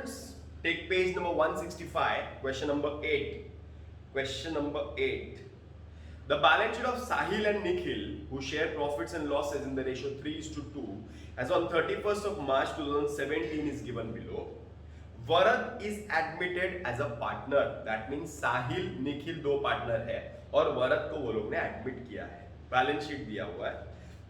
students, take page number 165, question number 8. Question number 8. The balance sheet of Sahil and Nikhil, who share profits and losses in the ratio 3:2, as on 31st of March 2017 is given below. Varad is admitted as a partner. That means साहिल निखिल दो partner है और वरद को वो लोग ने admit किया है. Balance sheet दिया हुआ है.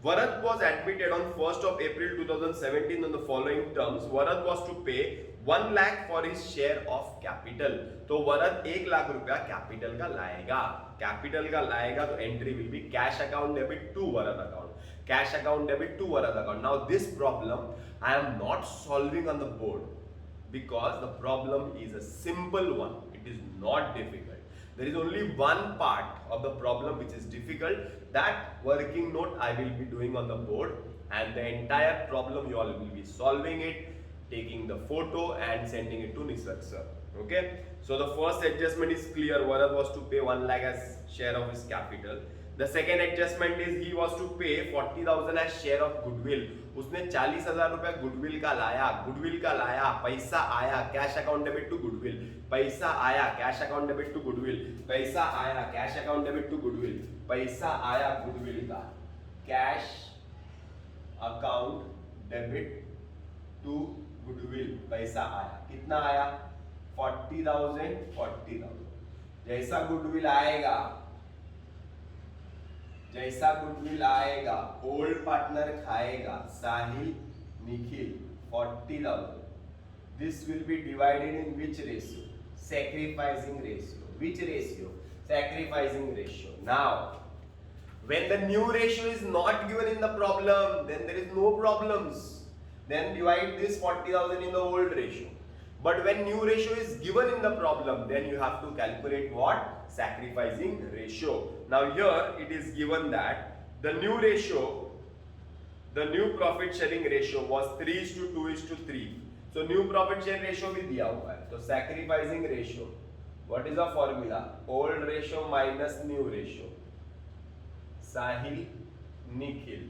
Varad was admitted on 1st of April 2017 on the following terms. Varad was to pay 1 lakh for his share of capital. तो वरद 1 लाख रुपया कैपिटल का लाएगा. कैपिटल का लाएगा तो entry will be cash account debit to Varad account. Cash account debit to Varad account. Now this problem I am not solving on the board because the problem is a simple one. It is not difficult. There is only one part of the problem which is difficult. That working note I will be doing on the board, and the entire problem you all will be solving it, taking the photo and sending it to Nisarg sir. Okay. So the first adjustment is clear. Varad was to pay 1 lakh as share of his capital. The second adjustment is he was to pay 40,000 as share of goodwill. उसने 40,000 रुपया goodwill का लाया, पैसा आया, cash account debit to goodwill, पैसा आया, cash account debit to goodwill, पैसा आया, cash account debit to goodwill, पैसा आया गुडविल का, cash account debit to goodwill, पैसा आया, कितना आया 40,000. जैसा गुडविल आएगा ओल्ड पार्टनर खाएगा साहिल Nikhil 40,000. This will be divided in which ratio? Sacrificing ratio. Which ratio? Sacrificing ratio. Now, when the new ratio is not given in the problem, then there is no problems. Then divide this 40,000 in the old ratio. But when new ratio is given in the problem, then you have to calculate what? Sacrificing ratio. Now here it is given that the new ratio, the new profit sharing ratio was 3:2:3. So new profit sharing ratio भी दिया हुआ है. तो sacrificing ratio, what is the formula? Old ratio minus new ratio. Sahil, Nikhil.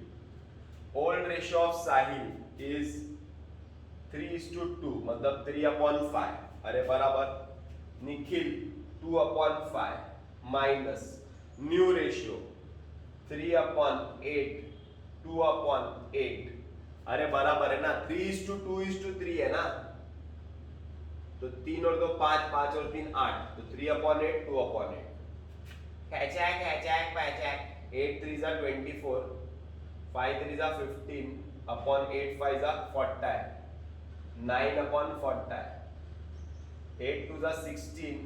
Old ratio of Sahil is 3:2, मतलब 3/5. अरे बराबर. Nikhil 2/5 minus new ratio 3/8, 2/8. अरे बराबर है ना. 3:2:3 है ना. तो 3 और 2 5, 5 और 3 8. तो 3/8, 2/8. खैचैक 8 3 जा 24, 5 3 जा 15 upon 8 5 जा 40, 9/40, 8 2 जा 16,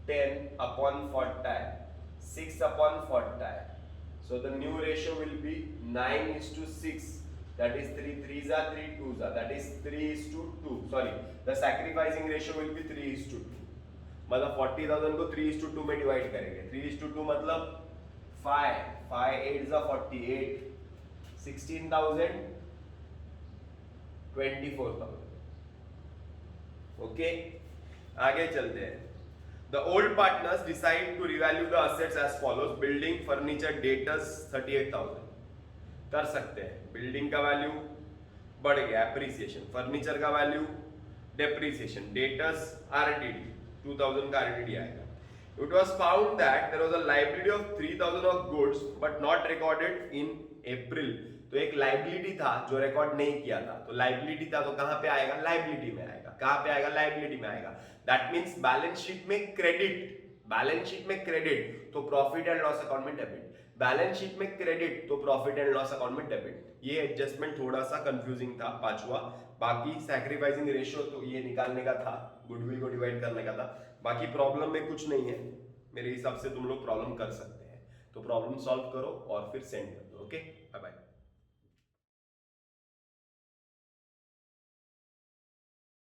10 upon 40, 6/40. So the new ratio will be 9:6. That is 3 3s are 3 2s are. That is 3:2. Sorry, the sacrificing ratio will be 3:2. मतलब 40,000 को 3:2 में डिवाइड करेंगे. 3:2 मतलब 5 5 8 जा 48, 16,000, 24,000. ओके, आगे चलते हैं. The old partners decide to revalue the assets as follows. Building, furniture, debtors 38,000. कर सकते हैं. बिल्डिंग का वैल्यू बढ़ गया, एप्रिसिएशन. फर्नीचर का वैल्यू डेप्रिसिएशन. डेटर्स आरटीडी 2,000 का आरटीडी आएगा. It was found that there was a liability of 3,000 of goods but not recorded in April. तो एक लाइबिलिटी था जो रिकॉर्ड नहीं किया था. तो लाइबिलिटी था तो कहां पे आएगा? लाइबिलिटी में आएगा. कहां पे आएगा? लाइबिलिटी में आएगा. दैट मींस बैलेंस शीट में क्रेडिट. बैलेंस शीट में क्रेडिट तो प्रॉफिट एंड लॉस अकाउंट में डेबिट. बैलेंस शीट में क्रेडिट तो प्रॉफिट एंड लॉस अकाउंट में डेबिट. ये एडजस्टमेंट थोड़ा सा कंफ्यूजिंग था पांचवा. बाकी सैक्रिफाइसिंग रेशियो तो ये निकालने का था, गुडविल को डिवाइड करने का था. बाकी प्रॉब्लम में कुछ नहीं है. मेरे हिसाब से तुम लोग प्रॉब्लम कर सकते हैं. तो प्रॉब्लम सॉल्व करो और फिर सेंड कर दो. Okay, bye bye.